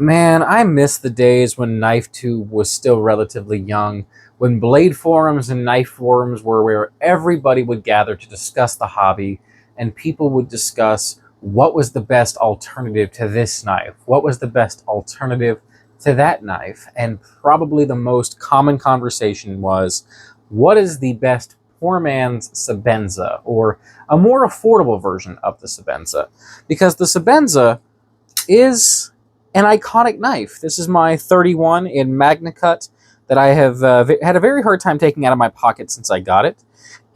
Man, I miss the days when KnifeTube was still relatively young, when blade forums and knife forums were where everybody would gather to discuss the hobby, and people would discuss what was the best alternative to this knife, what was the best alternative to that knife, and probably the most common conversation was, what is the best poor man's Sabenza, or a more affordable version of the Sabenza? Because the Sabenza is an iconic knife. This is my 31 in Magna Cut that I have had a very hard time taking out of my pocket since I got it.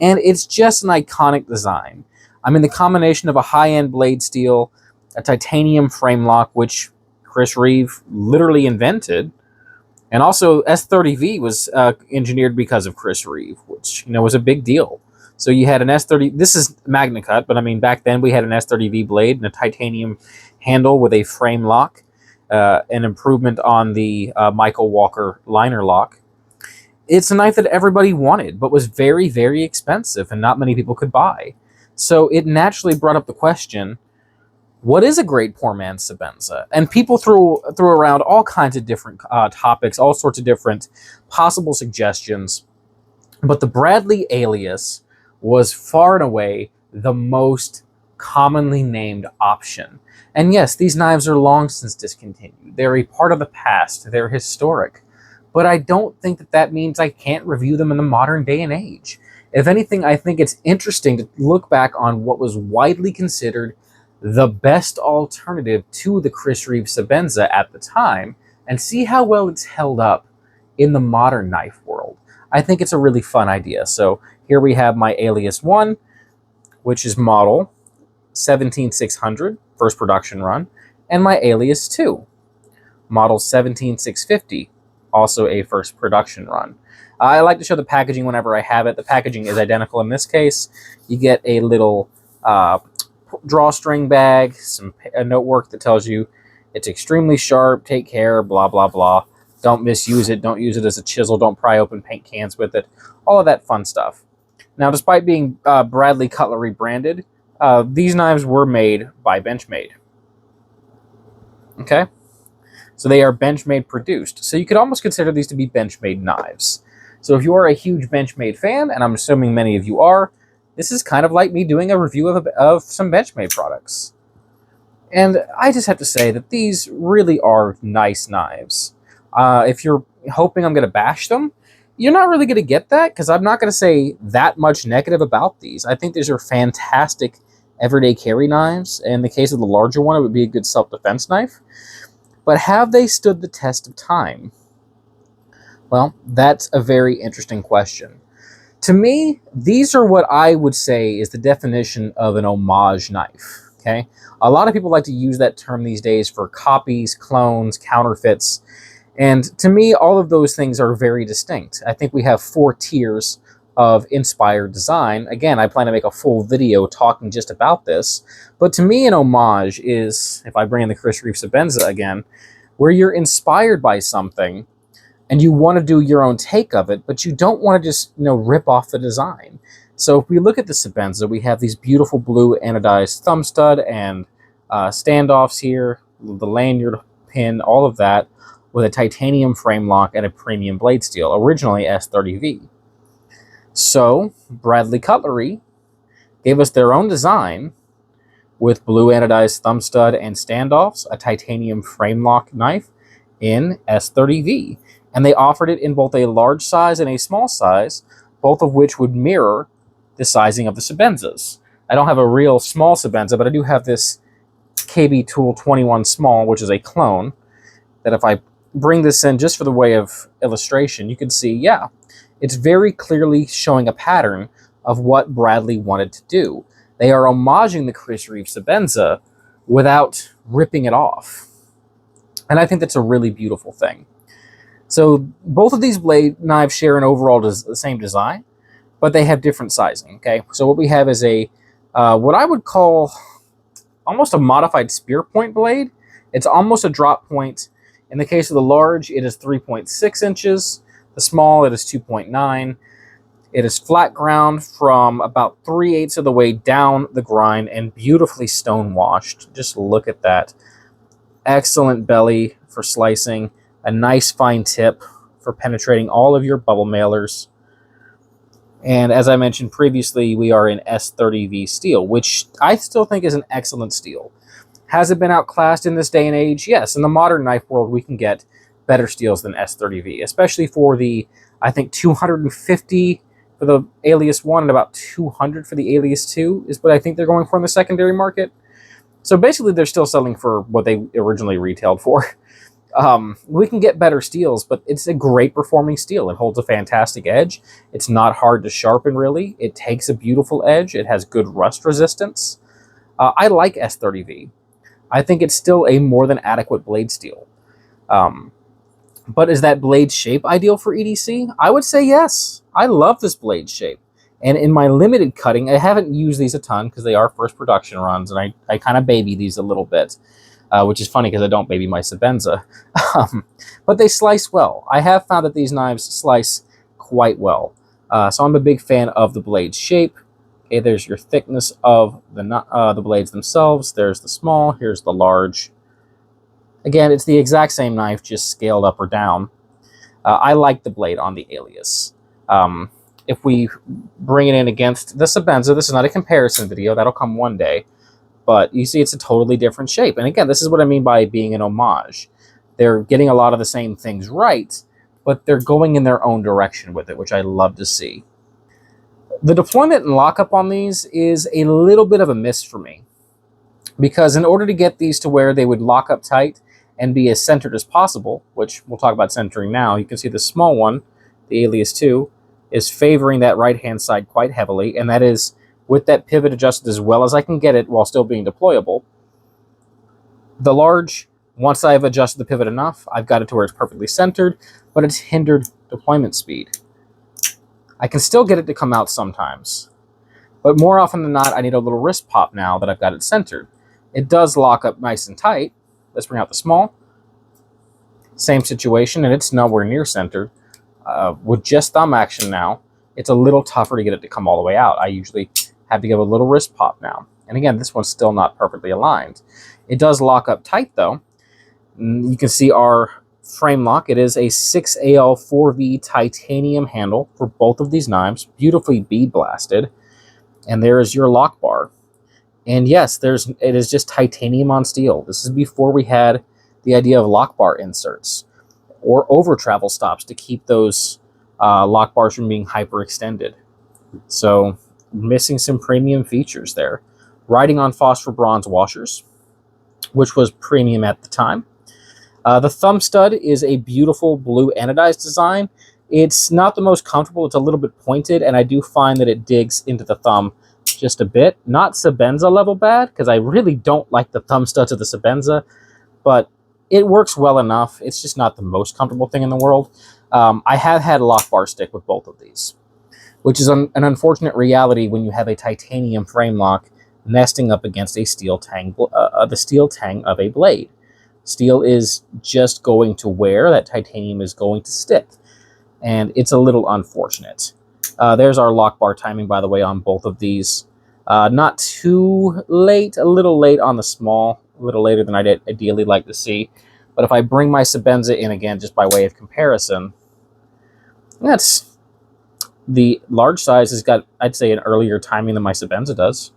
And it's just an iconic design. I mean, the combination of a high-end blade steel, a titanium frame lock, which Chris Reeve literally invented, and also S30V was engineered because of Chris Reeve, which was a big deal. So you had an S30. This is Magna Cut, but I mean back then we had an S30V blade and a titanium handle with a frame lock, an improvement on the Michael Walker liner lock. It's a knife that everybody wanted, but was very, very expensive, and not many people could buy. So it naturally brought up the question: what is a great poor man's Sabenza? And people threw around all kinds of different topics, all sorts of different possible suggestions. But the Bradley Alias was far and away the most commonly named option. And yes, these knives are long since discontinued. They're a part of the past. They're historic. But I don't think that that means I can't review them in the modern day and age. If anything, I think it's interesting to look back on what was widely considered the best alternative to the Chris Reeve Sabenza at the time and see how well it's held up in the modern knife world. I think it's a really fun idea. So here we have my Alias 1, which is model 17600, first production run, and my Alias 2, model 17650, also a first production run. I like to show the packaging whenever I have it. The packaging is identical in this case. You get a little drawstring bag, a notework that tells you it's extremely sharp, take care, blah, blah, blah. Don't misuse it. Don't use it as a chisel. Don't pry open paint cans with it. All of that fun stuff. Now, despite being Bradley Cutlery branded, these knives were made by Benchmade. Okay? So they are Benchmade produced. So you could almost consider these to be Benchmade knives. So if you are a huge Benchmade fan, and I'm assuming many of you are, this is kind of like me doing a review of some Benchmade products. And I just have to say that these really are nice knives. If you're hoping I'm going to bash them, you're not really going to get that, because I'm not going to say that much negative about these. I think these are fantastic everyday carry knives. In the case of the larger one, it would be a good self-defense knife. But have they stood the test of time? Well, that's a very interesting question. To me, these are what I would say is the definition of an homage knife. Okay? A lot of people like to use that term these days for copies, clones, counterfeits. And to me, all of those things are very distinct. I think we have 4 tiers of inspired design. Again, I plan to make a full video talking just about this. But to me, an homage is, if I bring in the Chris Reeve Sabenza again, where you're inspired by something and you want to do your own take of it, but you don't want to just, rip off the design. So if we look at the Sabenza, we have these beautiful blue anodized thumb stud and standoffs here, the lanyard pin, all of that, with a titanium frame lock and a premium blade steel, originally S30V. So Bradley Cutlery gave us their own design with blue anodized thumb stud and standoffs, a titanium frame lock knife in S30V. And they offered it in both a large size and a small size, both of which would mirror the sizing of the Sabenzas. I don't have a real small Sabenza, but I do have this KB Tool 21 small, which is a clone, that if I bring this in just for the way of illustration, you can see, yeah, it's very clearly showing a pattern of what Bradley wanted to do. They are homaging the Chris Reeve Sabenza without ripping it off. And I think that's a really beautiful thing. So both of these blade knives share an overall the same design, but they have different sizing. Okay, so what we have is a what I would call almost a modified spear point blade. It's almost a drop point. In the case of the large, it is 3.6 inches. The small, it is 2.9. It is flat ground from about 3/8 of the way down the grind and beautifully stone washed. Just look at that. Excellent belly for slicing, a nice fine tip for penetrating all of your bubble mailers. And as I mentioned previously, we are in S30V steel, which I still think is an excellent steel. Has it been outclassed in this day and age? Yes, in the modern knife world, we can get better steels than S30V, especially for the, I think, 250 for the Alias 1 and about 200 for the Alias 2 is what I think they're going for in the secondary market. So basically, they're still selling for what they originally retailed for. We can get better steels, but it's a great performing steel. It holds a fantastic edge. It's not hard to sharpen, really. It takes a beautiful edge. It has good rust resistance. I like S30V. I think it's still a more than adequate blade steel. But is that blade shape ideal for EDC? I would say yes. I love this blade shape. And in my limited cutting, I haven't used these a ton because they are first production runs, and I kind of baby these a little bit, which is funny because I don't baby my Sebenza. But they slice well. I have found that these knives slice quite well. So I'm a big fan of the blade shape. Okay, there's your thickness of the blades themselves. There's the small, here's the large. Again, it's the exact same knife, just scaled up or down. I like the blade on the Alias. If we bring it in against the Sebenza, this is not a comparison video, that'll come one day, but you see it's a totally different shape. And again, this is what I mean by being an homage. They're getting a lot of the same things right, but they're going in their own direction with it, which I love to see. The deployment and lockup on these is a little bit of a miss for me, because in order to get these to where they would lock up tight and be as centered as possible, which we'll talk about centering now, you can see the small one, the Alias 2, is favoring that right-hand side quite heavily, and that is with that pivot adjusted as well as I can get it while still being deployable. The large, once I've adjusted the pivot enough, I've got it to where it's perfectly centered, but it's hindered deployment speed. I can still get it to come out sometimes, but more often than not, I need a little wrist pop now that I've got it centered. It does lock up nice and tight. Let's bring out the small. Same situation, and it's nowhere near centered. With just thumb action now, it's a little tougher to get it to come all the way out. I usually have to give a little wrist pop now. And again, this one's still not perfectly aligned. It does lock up tight, though. You can see our frame lock. It is a 6AL4V titanium handle for both of these knives, beautifully bead blasted. And there is your lock bar. And yes, it is just titanium on steel. This is before we had the idea of lock bar inserts or over travel stops to keep those lock bars from being hyperextended. So missing some premium features there. Riding on phosphor bronze washers, which was premium at the time. The thumb stud is a beautiful blue anodized design. It's not the most comfortable. It's a little bit pointed, and I do find that it digs into the thumb just a bit. Not Sebenza level bad, because I really don't like the thumb studs of the Sebenza, but it works well enough. It's just not the most comfortable thing in the world. I have had a lock bar stick with both of these, which is an unfortunate reality when you have a titanium frame lock nesting up against a steel tang, the steel tang of a blade. Steel is just going to wear, that titanium is going to stick, and it's a little unfortunate. There's our lock bar timing, by the way, on both of these. Not too late, a little late on the small, a little later than I'd ideally like to see. But if I bring my Sebenza in again, just by way of comparison, that's the large size has got, I'd say, an earlier timing than my Sebenza does.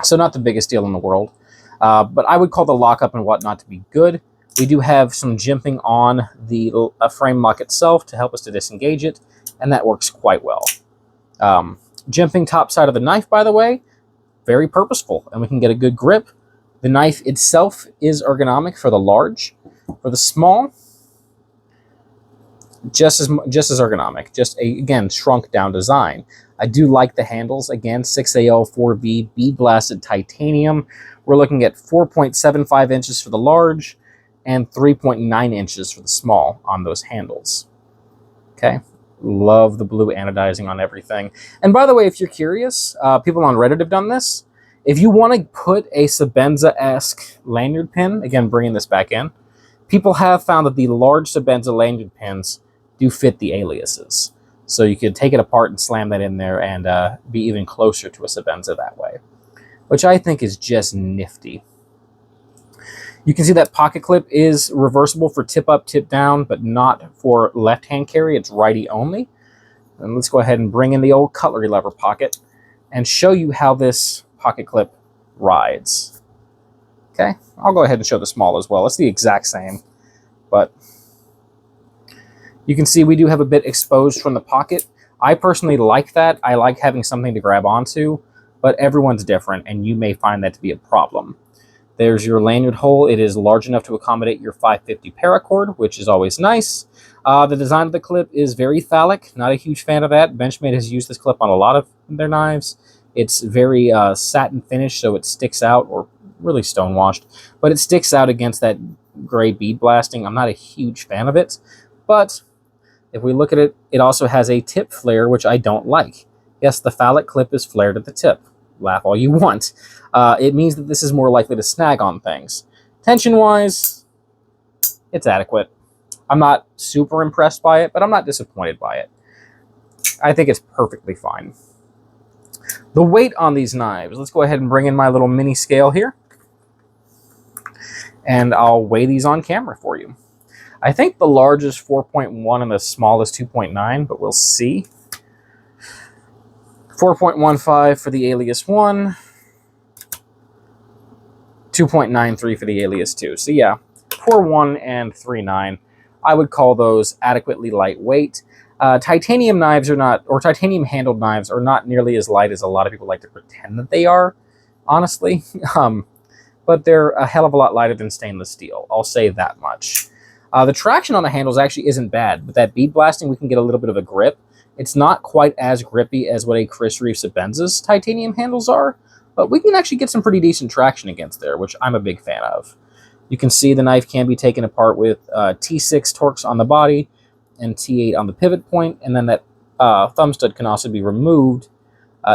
So not the biggest deal in the world. But I would call the lockup and whatnot to be good. We do have some jimping on the frame lock itself to help us to disengage it, and that works quite well. Jimping top side of the knife, by the way, very purposeful, and we can get a good grip. The knife itself is ergonomic for the large. For the small, just as ergonomic, just a, again, shrunk down design. I do like the handles, again, 6AL4V bead blasted titanium. We're looking at 4.75 inches for the large and 3.9 inches for the small on those handles. Okay, love the blue anodizing on everything. And by the way, if you're curious, people on Reddit have done this. If you want to put a Sebenza-esque lanyard pin, again, bringing this back in, people have found that the large Sebenza lanyard pins do fit the Aliases. So you could take it apart and slam that in there and be even closer to a Sebenza that way, which I think is just nifty. You can see that pocket clip is reversible for tip up, tip down, but not for left-hand carry. It's righty only. And let's go ahead and bring in the old cutlery lever pocket and show you how this pocket clip rides. Okay, I'll go ahead and show the small as well. It's the exact same, but you can see we do have a bit exposed from the pocket. I personally like that. I like having something to grab onto, but everyone's different, and you may find that to be a problem. There's your lanyard hole. It is large enough to accommodate your 550 paracord, which is always nice. The design of the clip is very phallic. Not a huge fan of that. Benchmade has used this clip on a lot of their knives. It's very satin finish, so it sticks out, or really stonewashed, but it sticks out against that gray bead blasting. I'm not a huge fan of it, but if we look at it, it also has a tip flare, which I don't like. Yes, the phallic clip is flared at the tip. Laugh all you want. It means that this is more likely to snag on things. Tension-wise, it's adequate. I'm not super impressed by it, but I'm not disappointed by it. I think it's perfectly fine. The weight on these knives, let's go ahead and bring in my little mini scale here, and I'll weigh these on camera for you. I think the large is 4.1 and the small is 2.9, but we'll see. 4.15 for the Alias 1, 2.93 for the Alias 2. So yeah, 4.1 and 3.9. I would call those adequately lightweight. Titanium knives are not, or titanium handled knives are not nearly as light as a lot of people like to pretend that they are, honestly. But they're a hell of a lot lighter than stainless steel. I'll say that much. The traction on the handles actually isn't bad. With that bead blasting, we can get a little bit of a grip. It's not quite as grippy as what a Chris Reeve Sebenza's titanium handles are, but we can actually get some pretty decent traction against there, which I'm a big fan of. You can see the knife can be taken apart with T6 Torx on the body and T8 on the pivot point, and then that thumb stud can also be removed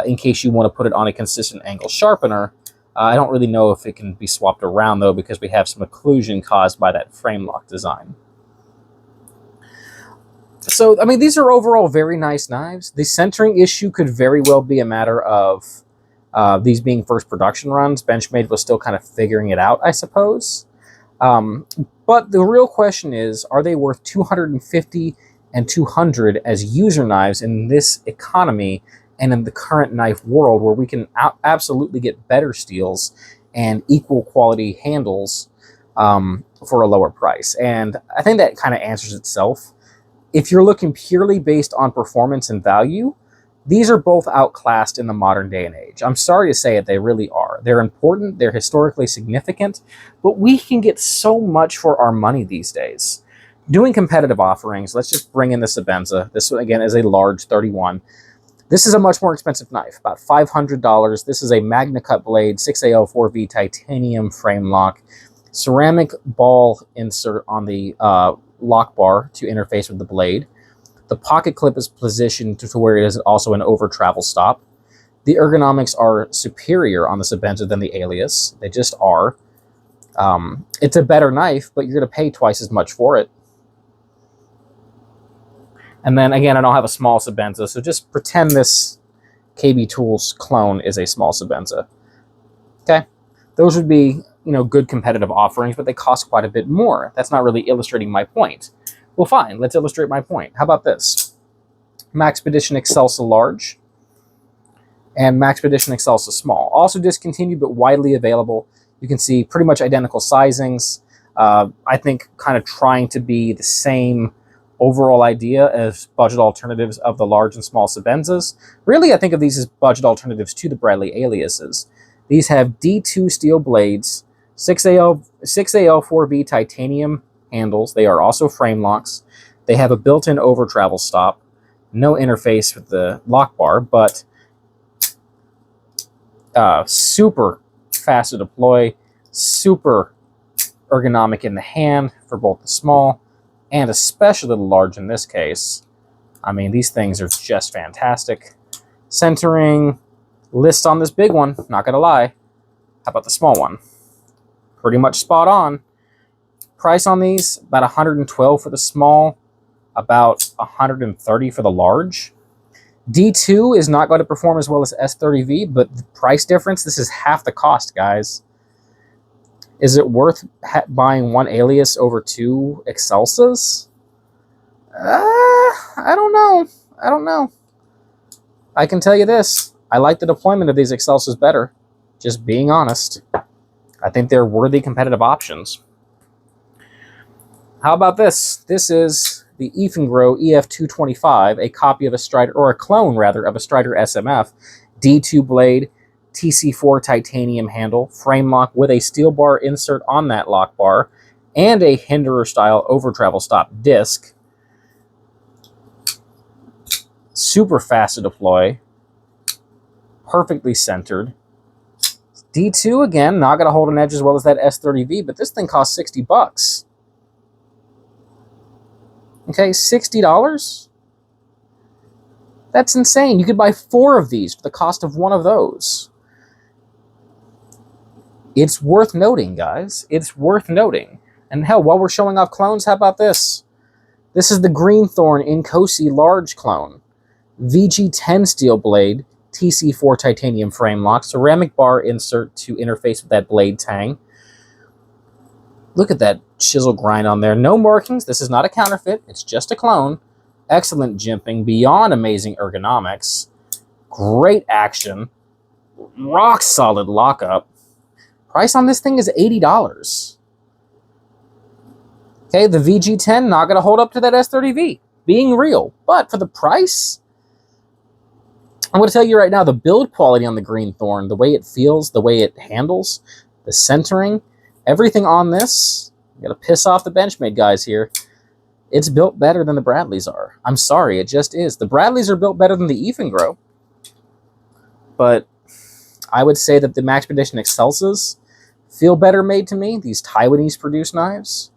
in case you want to put it on a consistent angle sharpener. I don't really know if it can be swapped around, though, because we have some occlusion caused by that frame lock design. So, I mean, these are overall very nice knives. The centering issue could very well be a matter of these being first production runs. Benchmade was still kind of figuring it out, I suppose. But the real question is, are they worth $250 and $200 as user knives in this economy and in the current knife world, where we can absolutely get better steels and equal quality handles for a lower price? And I think that kind of answers itself. If you're looking purely based on performance and value, these are both outclassed in the modern day and age. I'm sorry to say it, they really are. They're important, they're historically significant, but we can get so much for our money these days. Doing competitive offerings, let's just bring in the Sebenza. This one, again, is a large 31. This is a much more expensive knife, about $500. This is a Magna Cut blade, 6AL4V titanium frame lock, ceramic ball insert on the lock bar to interface with the blade. The pocket clip is positioned to where it is also an over travel stop. The ergonomics are superior on the Sebenza than the Alias. They just are. It's a better knife, but you're going to pay twice as much for it. And then again, I don't have a small Sebenza, so just pretend this KB Tools clone is a small Sebenza. Okay, those would be, you know, good competitive offerings, but they cost quite a bit more. That's not really illustrating my point. Well, fine, let's illustrate my point. How about this? Maxpedition Excelsa Large and Maxpedition Excelsa Small. Also discontinued, but widely available. You can see pretty much identical sizings. I think kind of trying to be the same overall idea as budget alternatives of the large and small Sebenzas. Really, I think of these as budget alternatives to the Bradley Aliases. These have D2 steel blades, 6AL4V titanium handles. They are also frame locks. They have a built-in over travel stop, no interface with the lock bar, but super fast to deploy, super ergonomic in the hand for both the small and especially the large in this case. I mean, these things are just fantastic. Centering, list on this big one, not gonna lie. How about the small one? Pretty much spot on. Price on these, about $112 for the small, about $130 for the large. D2 is not going to perform as well as S30V, but the price difference, this is half the cost, guys. Is it worth buying one Alias over two Excelsas? I don't know. I don't know. I can tell you this. I like the deployment of these Excelsas better. Just being honest. I think they're worthy competitive options. How about this? This is the Ifengro EF225, a copy of a Strider, or a clone rather, of a Strider SMF, D2 blade, TC4 titanium handle, frame lock with a steel bar insert on that lock bar, and a Hinderer style over travel stop disc. Super fast to deploy, perfectly centered. D2 again, not going to hold an edge as well as that S30V, but this thing costs $60. Okay, $60? That's insane. You could buy 4 of these for the cost of one of those. It's worth noting, guys. It's worth noting. And hell, while we're showing off clones, how about this? This is the Greenthorn Inkosi large clone. VG10 steel blade, TC4 titanium frame lock, ceramic bar insert to interface with that blade tang. Look at that chisel grind on there. No markings. This is not a counterfeit. It's just a clone. Excellent jimping, beyond amazing ergonomics. Great action. Rock solid lockup. Price on this thing is $80. Okay, the VG10 not going to hold up to that S30V. Being real. But for the price, I'm going to tell you right now, the build quality on the Greenthorn, the way it feels, the way it handles, the centering, everything on this, I'm going to piss off the Benchmade guys here. It's built better than the Bradleys are. I'm sorry, it just is. The Bradleys are built better than the Ifengro. But I would say that the Maxpedition Excelsas feel better made to me. These Taiwanese-produced knives.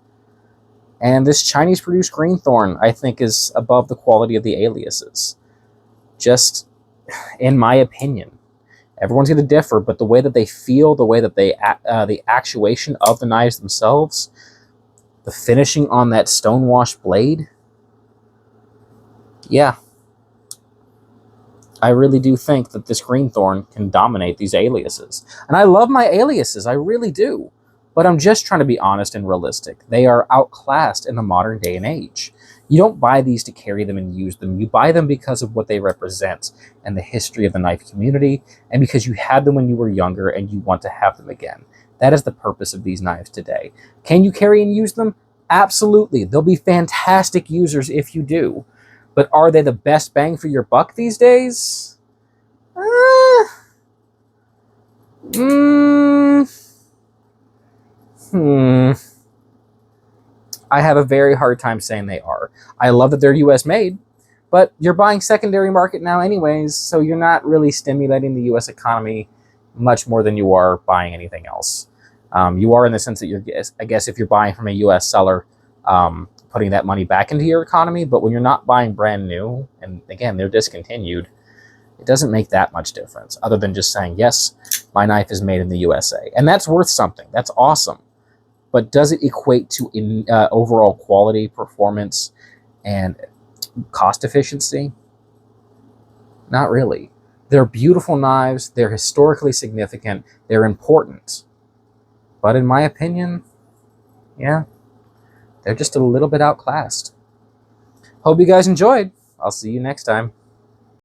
And this Chinese-produced Greenthorn, I think, is above the quality of the Aliases. Just in my opinion. Everyone's going to differ, but the way that they feel, the way that they, the actuation of the knives themselves, the finishing on that stonewashed blade, yeah. I really do think that this Greenthorn can dominate these Aliases. And I love my Aliases, I really do. But I'm just trying to be honest and realistic. They are outclassed in the modern day and age. You don't buy these to carry them and use them. You buy them because of what they represent and the history of the knife community, and because you had them when you were younger and you want to have them again. That is the purpose of these knives today. Can you carry and use them? Absolutely. They'll be fantastic users if you do. But are they the best bang for your buck these days? I have a very hard time saying they are. I love that they're US made, but you're buying secondary market now anyways, so you're not really stimulating the US economy much more than you are buying anything else. You are in the sense that you're, I guess, if you're buying from a US seller, putting that money back into your economy, but when you're not buying brand new, and again, they're discontinued, it doesn't make that much difference, other than just saying, yes, my knife is made in the USA. And that's worth something. That's awesome. But does it equate to overall quality, performance, and cost efficiency? Not really. They're beautiful knives. They're historically significant. They're important. But in my opinion, yeah, they're just a little bit outclassed. Hope you guys enjoyed. I'll see you next time.